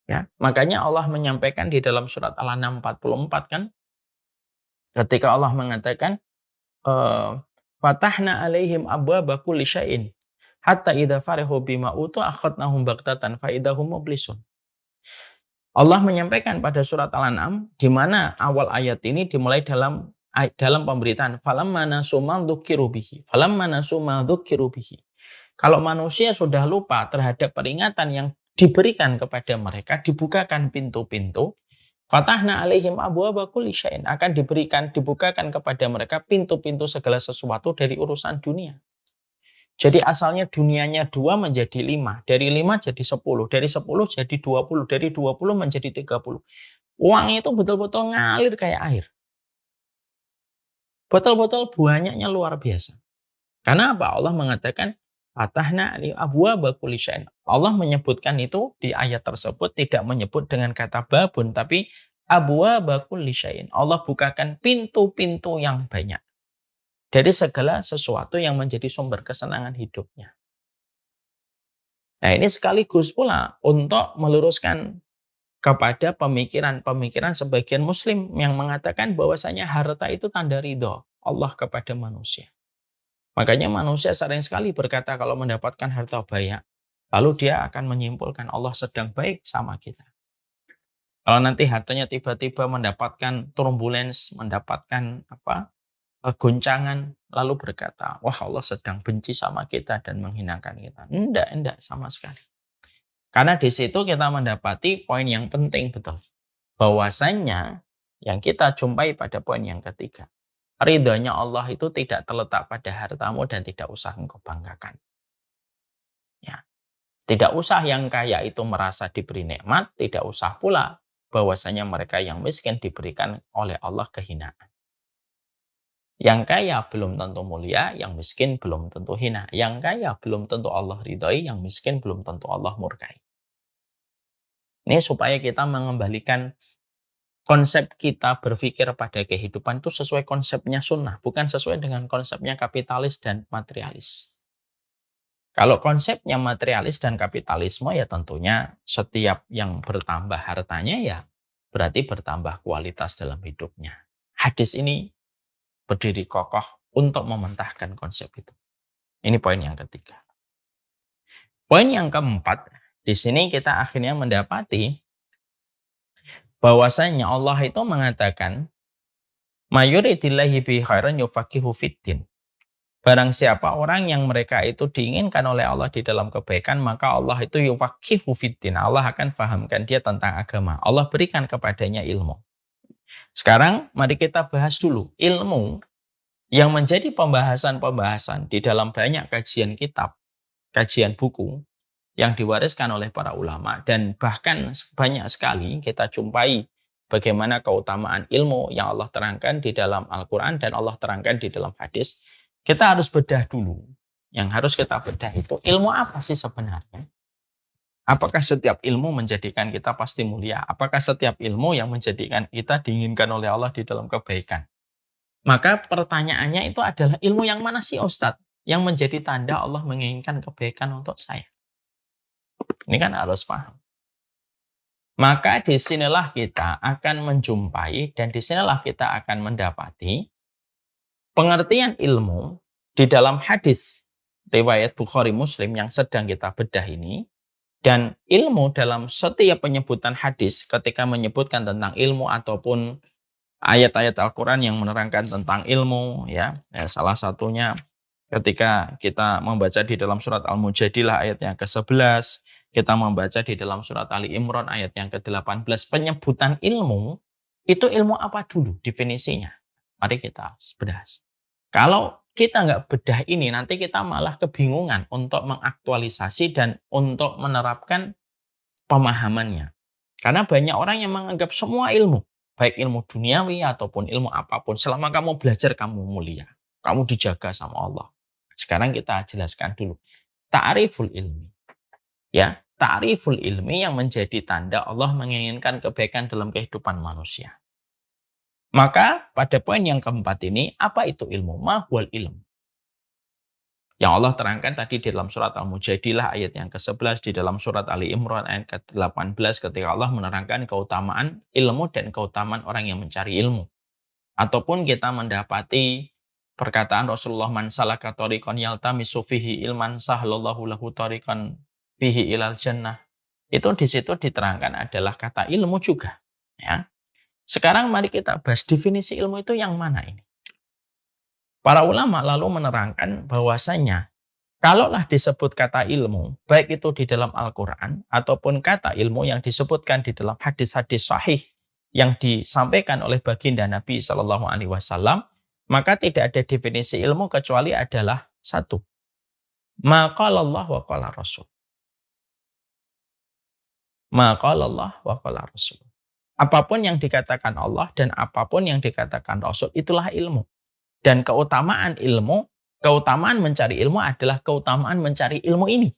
Ya, makanya Allah menyampaikan di dalam surat Al-An'am 44 kan, ketika Allah mengatakan, Fatahna alaihim abwaaba kulli syai'in hatta idza farihu bima utu akhadnahum baghtatan fa idahum mublisun. Allah menyampaikan pada surat Al-An'am di mana awal ayat ini dimulai dalam pemberitaan falamma nasu ma dzukiru bihi. Falamma nasu ma dzukiru bihi. Kalau manusia sudah lupa terhadap peringatan yang diberikan kepada mereka, dibukakan pintu-pintu, fatahna alaihim abwaaba kulli syai'in, akan dibukakan kepada mereka pintu-pintu segala sesuatu dari urusan dunia. Jadi asalnya dunianya 2 menjadi 5, dari 5 jadi 10, dari 10 jadi 20, dari 20 menjadi 30. Uang itu betul-betul ngalir kayak air. Betul-betul banyaknya luar biasa. Karena apa? Allah mengatakan fatahna alaihim abwaaba kulli syai'in. Allah menyebutkan itu di ayat tersebut tidak menyebut dengan kata babun, tapi abwaaba kulli syai'in. Allah bukakan pintu-pintu yang banyak dari segala sesuatu yang menjadi sumber kesenangan hidupnya. Nah, ini sekaligus pula untuk meluruskan kepada pemikiran-pemikiran sebagian muslim yang mengatakan bahwasanya harta itu tanda ridho Allah kepada manusia. Makanya manusia sering sekali berkata kalau mendapatkan harta banyak, lalu dia akan menyimpulkan Allah sedang baik sama kita. Kalau nanti hartanya tiba-tiba mendapatkan turbulence, mendapatkan goncangan, lalu berkata, wah Allah sedang benci sama kita dan menghinakan kita. Enggak sama sekali. Karena di situ kita mendapati poin yang penting betul. Bahwasannya yang kita jumpai pada poin yang ketiga. Ridhonya Allah itu tidak terletak pada hartamu dan tidak usah engkau banggakan. Ya. Tidak usah yang kaya itu merasa diberi nikmat, tidak usah pula bahwasanya mereka yang miskin diberikan oleh Allah kehinaan. Yang kaya belum tentu mulia, yang miskin belum tentu hina. Yang kaya belum tentu Allah ridhoi, yang miskin belum tentu Allah murkai. Ini supaya kita mengembalikan konsep kita berpikir pada kehidupan itu sesuai konsepnya sunnah, bukan sesuai dengan konsepnya kapitalis dan materialis. Kalau konsepnya materialis dan kapitalisme, ya tentunya setiap yang bertambah hartanya ya berarti bertambah kualitas dalam hidupnya. Hadis ini berdiri kokoh untuk mementahkan konsep itu. Ini poin yang ketiga. Poin yang keempat, di sini kita akhirnya mendapati bahwasanya Allah itu mengatakan mayuridillahi bi khairan yufaqihu fiddin. Barang siapa orang yang mereka itu diinginkan oleh Allah di dalam kebaikan, maka Allah itu yufaqihu fiddin. Allah akan fahamkan dia tentang agama. Allah berikan kepadanya ilmu. Sekarang mari kita bahas dulu ilmu yang menjadi pembahasan-pembahasan di dalam banyak kajian kitab, kajian buku yang diwariskan oleh para ulama, dan bahkan banyak sekali kita jumpai bagaimana keutamaan ilmu yang Allah terangkan di dalam Al-Quran dan Allah terangkan di dalam hadis. Kita harus bedah dulu. Yang harus kita bedah itu ilmu apa sih sebenarnya? Apakah setiap ilmu menjadikan kita pasti mulia? Apakah setiap ilmu yang menjadikan kita diinginkan oleh Allah di dalam kebaikan? Maka pertanyaannya itu adalah ilmu yang mana sih Ustadz? Yang menjadi tanda Allah menginginkan kebaikan untuk saya. Ini kan harus paham. Maka disinilah kita akan menjumpai dan disinilah kita akan mendapati pengertian ilmu di dalam hadis riwayat Bukhari Muslim yang sedang kita bedah ini, dan ilmu dalam setiap penyebutan hadis ketika menyebutkan tentang ilmu ataupun ayat-ayat Al-Quran yang menerangkan tentang ilmu, ya salah satunya ketika kita membaca di dalam surat Al-Mujadilah ayat yang ke-11, kita membaca di dalam surat Ali Imran ayat yang ke-18, penyebutan ilmu, itu ilmu apa dulu definisinya? Mari kita bedah. Kalau kita nggak bedah ini, nanti kita malah kebingungan untuk mengaktualisasi dan untuk menerapkan pemahamannya. Karena banyak orang yang menganggap semua ilmu, baik ilmu duniawi ataupun ilmu apapun, selama kamu belajar kamu mulia, kamu dijaga sama Allah. Sekarang kita jelaskan dulu ta'riful ilmi. Ya, ta'riful ilmi yang menjadi tanda Allah menginginkan kebaikan dalam kehidupan manusia. Maka pada poin yang keempat ini, apa itu ilmu? Ma huwal ilm. Yang Allah terangkan tadi di dalam surat Al-Mujadilah ayat yang ke-11, di dalam surat Ali Imran ayat ke-18 ketika Allah menerangkan keutamaan ilmu dan keutamaan orang yang mencari ilmu. Ataupun kita mendapati perkataan Rasulullah, man salaka tariqan yaltamisu fihi ilman sahlallahu lahu tariqan fihi ilal jannah. Itu di situ diterangkan adalah kata ilmu juga, ya. Sekarang mari kita bahas definisi ilmu itu yang mana ini. Para ulama lalu menerangkan bahwasanya kalaulah disebut kata ilmu, baik itu di dalam Al-Quran ataupun kata ilmu yang disebutkan di dalam hadis-hadis sahih yang disampaikan oleh baginda Nabi Shallallahu Alaihi Wasallam, maka tidak ada definisi ilmu kecuali adalah satu. Ma qala Allah wa qala Rasul. Ma qala Allah wa qala Rasul. Apapun yang dikatakan Allah dan apapun yang dikatakan Rasul, itulah ilmu. Dan keutamaan ilmu, keutamaan mencari ilmu adalah keutamaan mencari ilmu ini.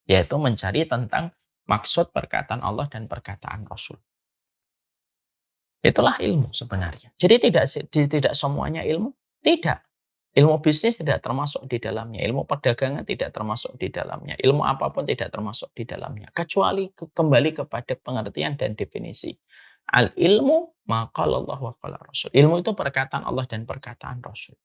Yaitu mencari tentang maksud perkataan Allah dan perkataan Rasul. Itulah ilmu sebenarnya. Jadi tidak semuanya ilmu. Tidak. Ilmu bisnis tidak termasuk di dalamnya. Ilmu perdagangan tidak termasuk di dalamnya. Ilmu apapun tidak termasuk di dalamnya. Kecuali kembali kepada pengertian dan definisi. Al-ilmu maqala Allah wa qala Rasul. Ilmu itu perkataan Allah dan perkataan Rasul.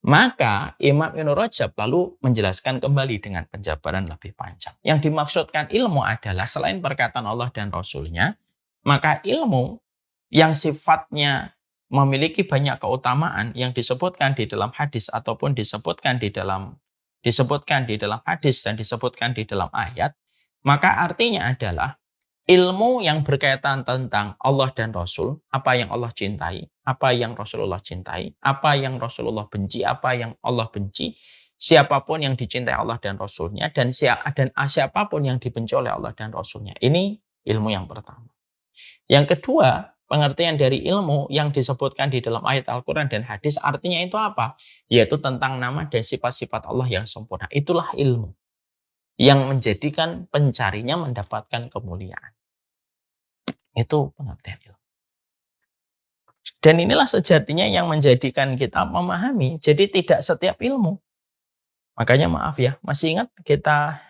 Maka Imam Ibnu Rajab lalu menjelaskan kembali dengan penjabaran lebih panjang. Yang dimaksudkan ilmu adalah selain perkataan Allah dan Rasulnya, maka ilmu yang sifatnya memiliki banyak keutamaan yang disebutkan di dalam hadis ataupun disebutkan di dalam hadis dan disebutkan di dalam ayat, maka artinya adalah ilmu yang berkaitan tentang Allah dan Rasul, apa yang Allah cintai, apa yang Rasulullah cintai, apa yang Rasulullah benci, apa yang Allah benci, siapapun yang dicintai Allah dan Rasulnya, dan siapapun yang dibenci oleh Allah dan Rasulnya. Ini ilmu yang pertama. Yang kedua, pengertian dari ilmu yang disebutkan di dalam ayat Al-Quran dan hadis, artinya itu apa? Yaitu tentang nama dan sifat-sifat Allah yang sempurna. Itulah ilmu yang menjadikan pencarinya mendapatkan kemuliaan. Itu pengertian ilmu. Dan inilah sejatinya yang menjadikan kita memahami. Jadi tidak setiap ilmu. Makanya maaf ya, masih ingat kita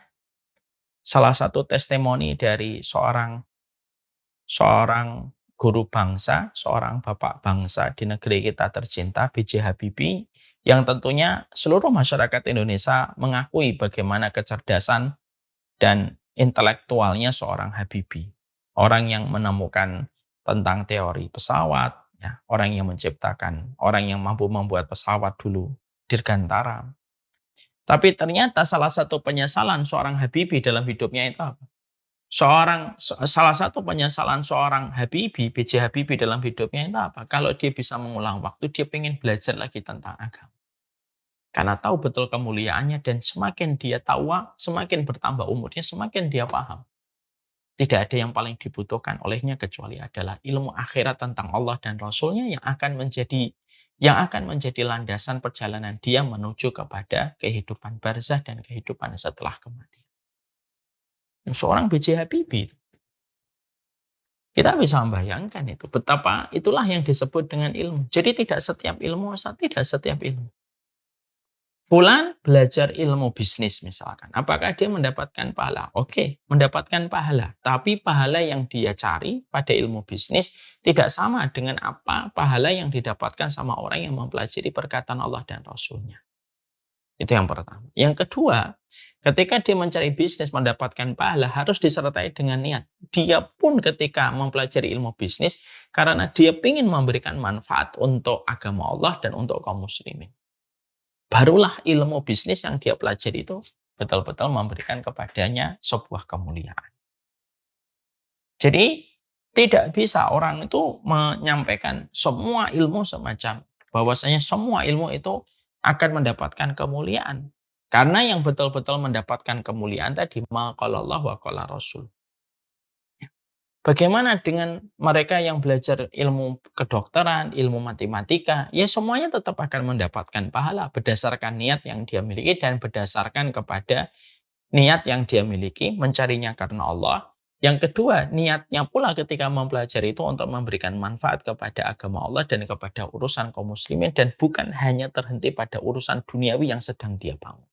salah satu testimoni dari seorang guru bangsa, seorang bapak bangsa di negeri kita tercinta, B.J. Habibie, yang tentunya seluruh masyarakat Indonesia mengakui bagaimana kecerdasan dan intelektualnya seorang Habibie. Orang yang menemukan tentang teori pesawat, ya, orang yang menciptakan, orang yang mampu membuat pesawat dulu dirgantara. Tapi ternyata salah satu penyesalan seorang Habibie dalam hidupnya itu apa? Salah satu penyesalan seorang Habibie, B.J. Habibie dalam hidupnya itu apa? Kalau dia bisa mengulang waktu, dia ingin belajar lagi tentang agama. Karena tahu betul kemuliaannya dan semakin dia tahu, semakin bertambah umurnya, semakin dia paham. Tidak ada yang paling dibutuhkan olehnya kecuali adalah ilmu akhirat tentang Allah dan Rasulnya yang akan menjadi landasan perjalanan dia menuju kepada kehidupan barzah dan kehidupan setelah kematian. Seorang B.J. Habibie, kita bisa membayangkan itu betapa itulah yang disebut dengan ilmu. Jadi tidak setiap ilmu. Fulan belajar ilmu bisnis misalkan. Apakah dia mendapatkan pahala? Oke, mendapatkan pahala. Tapi pahala yang dia cari pada ilmu bisnis tidak sama dengan apa pahala yang didapatkan sama orang yang mempelajari perkataan Allah dan Rasulnya. Itu yang pertama. Yang kedua, ketika dia mencari bisnis mendapatkan pahala harus disertai dengan niat. Dia pun ketika mempelajari ilmu bisnis karena dia ingin memberikan manfaat untuk agama Allah dan untuk kaum muslimin. Barulah ilmu bisnis yang dia pelajari itu betul-betul memberikan kepadanya sebuah kemuliaan. Jadi tidak bisa orang itu menyampaikan semua ilmu semacam bahwasanya semua ilmu itu akan mendapatkan kemuliaan. Karena yang betul-betul mendapatkan kemuliaan tadi maqala Allah wa qala Rasul. Bagaimana dengan mereka yang belajar ilmu kedokteran, ilmu matematika? Ya semuanya tetap akan mendapatkan pahala berdasarkan niat yang dia miliki dan berdasarkan kepada niat yang dia miliki mencarinya karena Allah. Yang kedua, niatnya pula ketika mempelajari itu untuk memberikan manfaat kepada agama Allah dan kepada urusan kaum muslimin dan bukan hanya terhenti pada urusan duniawi yang sedang dia bangun.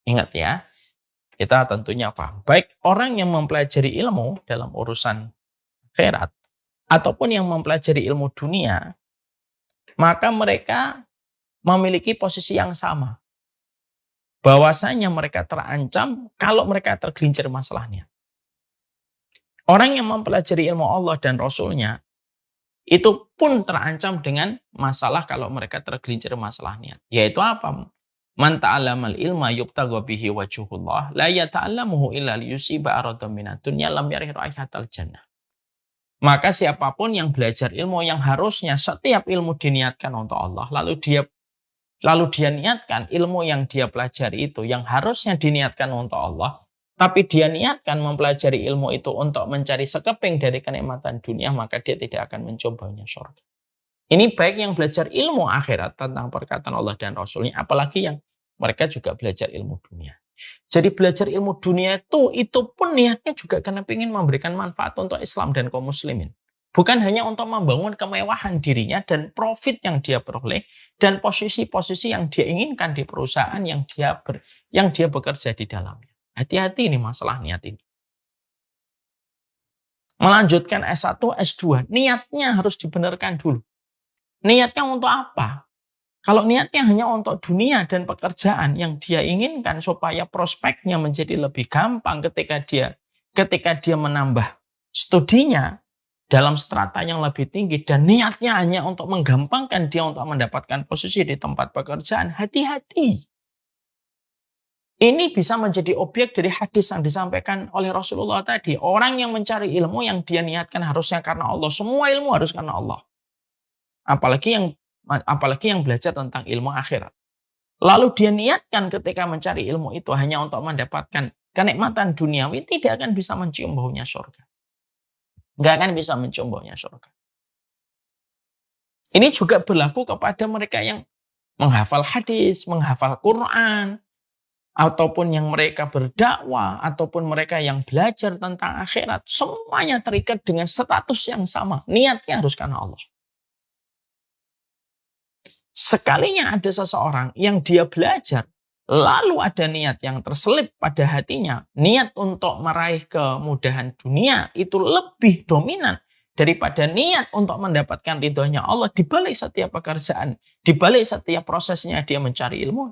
Ingat ya, kita tentunya paham. Baik orang yang mempelajari ilmu dalam urusan akhirat ataupun yang mempelajari ilmu dunia, maka mereka memiliki posisi yang sama. Bahwasanya mereka terancam kalau mereka tergelincir masalahnya. Orang yang mempelajari ilmu Allah dan Rasulnya itu pun terancam dengan masalah kalau mereka tergelincir masalahnya. Yaitu apa? Man ta'allamal ilma yubtagha bihi wajhullah la yata'allamuhu illa liyusiba aradan minad dunya lam yarih raihatal jannah. Maka siapapun yang belajar ilmu yang harusnya setiap ilmu diniatkan untuk Allah, lalu dia niatkan ilmu yang dia pelajari itu yang harusnya diniatkan untuk Allah, tapi dia niatkan mempelajari ilmu itu untuk mencari sekeping dari kenikmatan dunia, maka dia tidak akan mencobanya surga. Ini baik yang belajar ilmu akhirat tentang perkataan Allah dan Rasulnya, apalagi yang mereka juga belajar ilmu dunia. Jadi belajar ilmu dunia itu pun niatnya juga karena ingin memberikan manfaat untuk Islam dan kaum muslimin. Bukan hanya untuk membangun kemewahan dirinya dan profit yang dia peroleh dan posisi-posisi yang dia inginkan di perusahaan yang dia bekerja di dalamnya. Hati-hati ini masalah niat ini. Melanjutkan S1, S2, niatnya harus dibenarkan dulu. Niatnya untuk apa? Kalau niatnya hanya untuk dunia dan pekerjaan yang dia inginkan supaya prospeknya menjadi lebih gampang ketika dia menambah studinya dalam strata yang lebih tinggi dan niatnya hanya untuk menggampangkan dia untuk mendapatkan posisi di tempat pekerjaan, hati-hati. Ini bisa menjadi objek dari hadis yang disampaikan oleh Rasulullah tadi. Orang yang mencari ilmu yang dia niatkan harusnya karena Allah. Semua ilmu harus karena Allah. Apalagi yang belajar tentang ilmu akhirat. Lalu dia niatkan ketika mencari ilmu itu hanya untuk mendapatkan kenikmatan duniawi, tidak akan bisa mencium baunya surga. Nggak akan bisa mencium baunya surga. Ini juga berlaku kepada mereka yang menghafal hadis, menghafal Quran, ataupun yang mereka berdakwah, ataupun mereka yang belajar tentang akhirat. Semuanya terikat dengan status yang sama. Niatnya harus karena Allah. Sekalinya ada seseorang yang dia belajar, lalu ada niat yang terselip pada hatinya, niat untuk meraih kemudahan dunia itu lebih dominan daripada niat untuk mendapatkan ridhonya Allah. Di balik setiap pekerjaan, di balik setiap prosesnya dia mencari ilmu,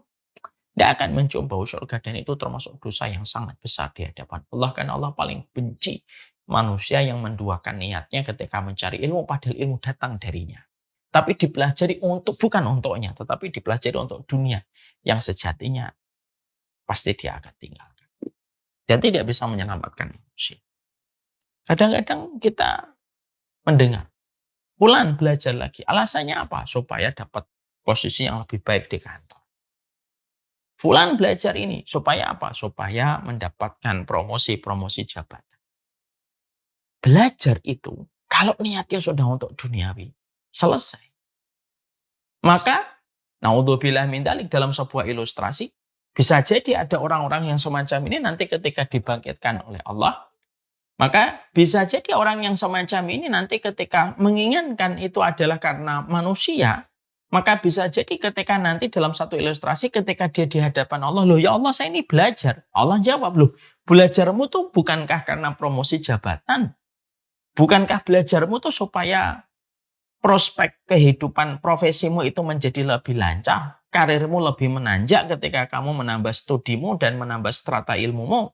tidak akan mencium bau surga, dan itu termasuk dosa yang sangat besar di hadapan Allah, karena Allah paling benci manusia yang menduakan niatnya ketika mencari ilmu padahal ilmu datang darinya. tapi dipelajari bukan untuknya, tetapi dipelajari untuk dunia yang sejatinya pasti dia akan tinggalkan. Dan tidak bisa menyelamatkan manusia. Kadang-kadang kita mendengar, fulan belajar lagi. Alasannya apa? Supaya dapat posisi yang lebih baik di kantor. Fulan belajar ini. Supaya apa? Supaya mendapatkan promosi jabatan. Belajar itu, kalau niatnya sudah untuk duniawi, selesai. Maka, naudzubillah min dzalik, dalam sebuah ilustrasi, bisa jadi ada orang-orang yang semacam ini nanti ketika dibangkitkan oleh Allah, maka bisa jadi orang yang semacam ini nanti ketika menginginkan itu adalah karena manusia, maka bisa jadi ketika nanti dalam satu ilustrasi ketika dia di hadapan Allah, loh ya Allah saya ini belajar. Allah jawab, loh belajarmu tuh bukankah karena promosi jabatan? Bukankah belajarmu tuh supaya prospek kehidupan profesimu itu menjadi lebih lancar, karirmu lebih menanjak ketika kamu menambah studimu dan menambah strata ilmumu?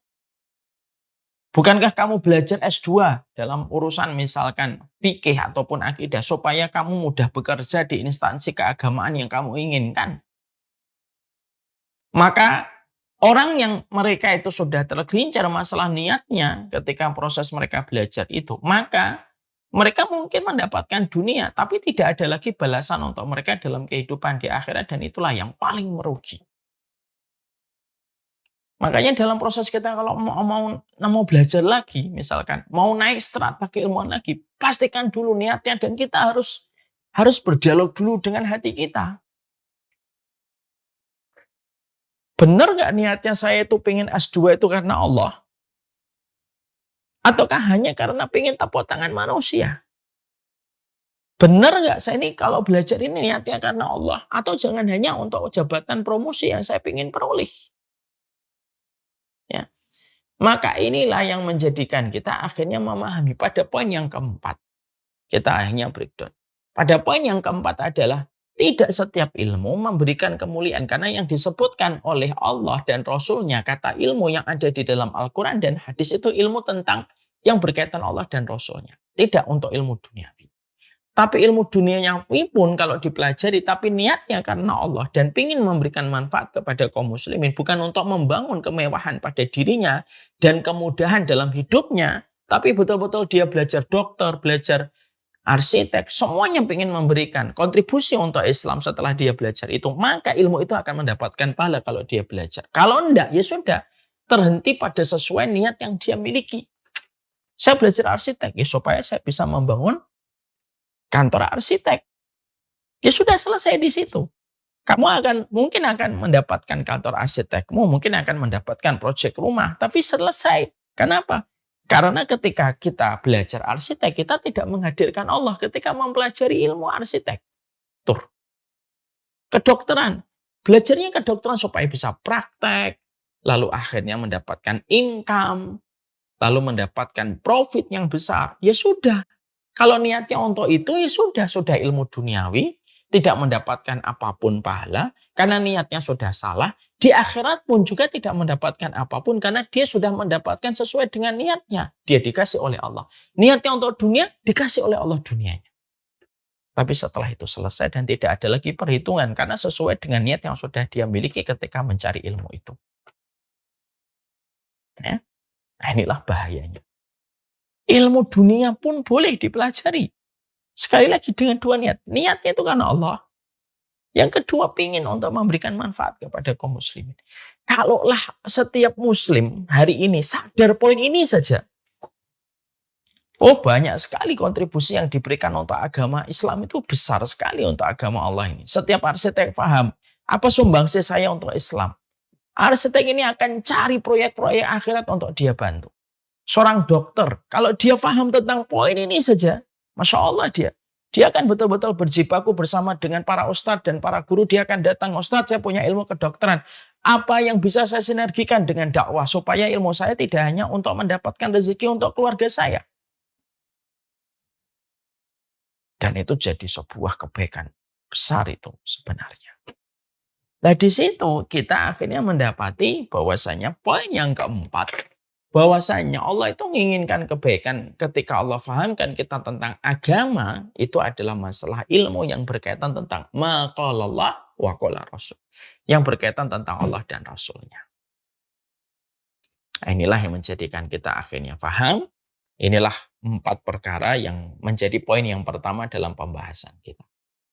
Bukankah kamu belajar S2 dalam urusan misalkan fikih ataupun akidah supaya kamu mudah bekerja di instansi keagamaan yang kamu inginkan? Maka orang yang mereka itu sudah tergelincir masalah niatnya ketika proses mereka belajar itu, maka mereka mungkin mendapatkan dunia, tapi tidak ada lagi balasan untuk mereka dalam kehidupan di akhirat, dan itulah yang paling merugi. Makanya dalam proses kita kalau mau belajar lagi, misalkan mau naik strata keilmuan lagi, pastikan dulu niatnya, dan kita harus berdialog dulu dengan hati kita. Benar nggak niatnya saya itu pengen S2 itu karena Allah? Ataukah hanya karena pengen tepuk tangan manusia? Benar nggak saya ini kalau belajar ini niatnya karena Allah? Atau jangan hanya untuk jabatan promosi yang saya pengen peroleh? Ya. Maka inilah yang menjadikan kita akhirnya memahami pada poin yang keempat. Kita akhirnya breakdown. Pada poin yang keempat adalah tidak setiap ilmu memberikan kemuliaan. Karena yang disebutkan oleh Allah dan Rasul-Nya, kata ilmu yang ada di dalam Al-Quran dan hadis itu ilmu tentang yang berkaitan Allah dan Rasul-Nya. Tidak untuk ilmu duniawi. Tapi ilmu dunianya pun kalau dipelajari, tapi niatnya karena Allah dan ingin memberikan manfaat kepada kaum muslimin, bukan untuk membangun kemewahan pada dirinya dan kemudahan dalam hidupnya, tapi betul-betul dia belajar dokter, belajar arsitek, semuanya ingin memberikan kontribusi untuk Islam setelah dia belajar itu, maka ilmu itu akan mendapatkan pahala kalau dia belajar. Kalau enggak, ya sudah, terhenti pada sesuai niat yang dia miliki. Saya belajar arsitek, ya supaya saya bisa membangun kantor arsitek. Ya sudah selesai di situ. Kamu mungkin akan mendapatkan kantor arsitekmu, mungkin akan mendapatkan proyek rumah, tapi selesai. Kenapa? Karena ketika kita belajar arsitek, kita tidak menghadirkan Allah ketika mempelajari ilmu arsitektur. Kedokteran. Belajarnya kedokteran supaya bisa praktek, lalu akhirnya mendapatkan income, lalu mendapatkan profit yang besar. Ya sudah. Kalau niatnya untuk itu, ya sudah ilmu duniawi, tidak mendapatkan apapun pahala, karena niatnya sudah salah. Di akhirat pun juga tidak mendapatkan apapun, karena dia sudah mendapatkan sesuai dengan niatnya. Dia dikasih oleh Allah. Niatnya untuk dunia, dikasih oleh Allah dunianya. Tapi setelah itu selesai dan tidak ada lagi perhitungan, karena sesuai dengan niat yang sudah dia miliki ketika mencari ilmu itu. Ya? Nah inilah bahayanya. Ilmu dunia pun boleh dipelajari. Sekali lagi dengan dua niat. Niatnya itu karena Allah. Yang kedua, ingin untuk memberikan manfaat kepada kaum muslimin. Kalaulah setiap muslim hari ini sadar poin ini saja. Oh, banyak sekali kontribusi yang diberikan untuk agama Islam itu besar sekali untuk agama Allah ini. Setiap arsitek paham, apa sumbangsi saya untuk Islam? Arsitek ini akan cari proyek-proyek akhirat untuk dia bantu. Seorang dokter, kalau dia paham tentang poin ini saja, Masya Allah dia akan betul-betul berjibaku bersama dengan para ustadz dan para guru. Dia akan datang, Ustadz saya punya ilmu kedokteran. Apa yang bisa saya sinergikan dengan dakwah supaya ilmu saya tidak hanya untuk mendapatkan rezeki untuk keluarga saya. Dan itu jadi sebuah kebaikan besar itu sebenarnya. Nah di situ kita akhirnya mendapati bahwasanya poin yang keempat, bahwasanya Allah itu menginginkan kebaikan. Ketika Allah fahamkan kita tentang agama, itu adalah masalah ilmu yang berkaitan tentang maqalallah wa qala rasul. Yang berkaitan tentang Allah dan Rasulnya. Inilah yang menjadikan kita akhirnya paham. Inilah 4 perkara yang menjadi poin yang pertama dalam pembahasan kita.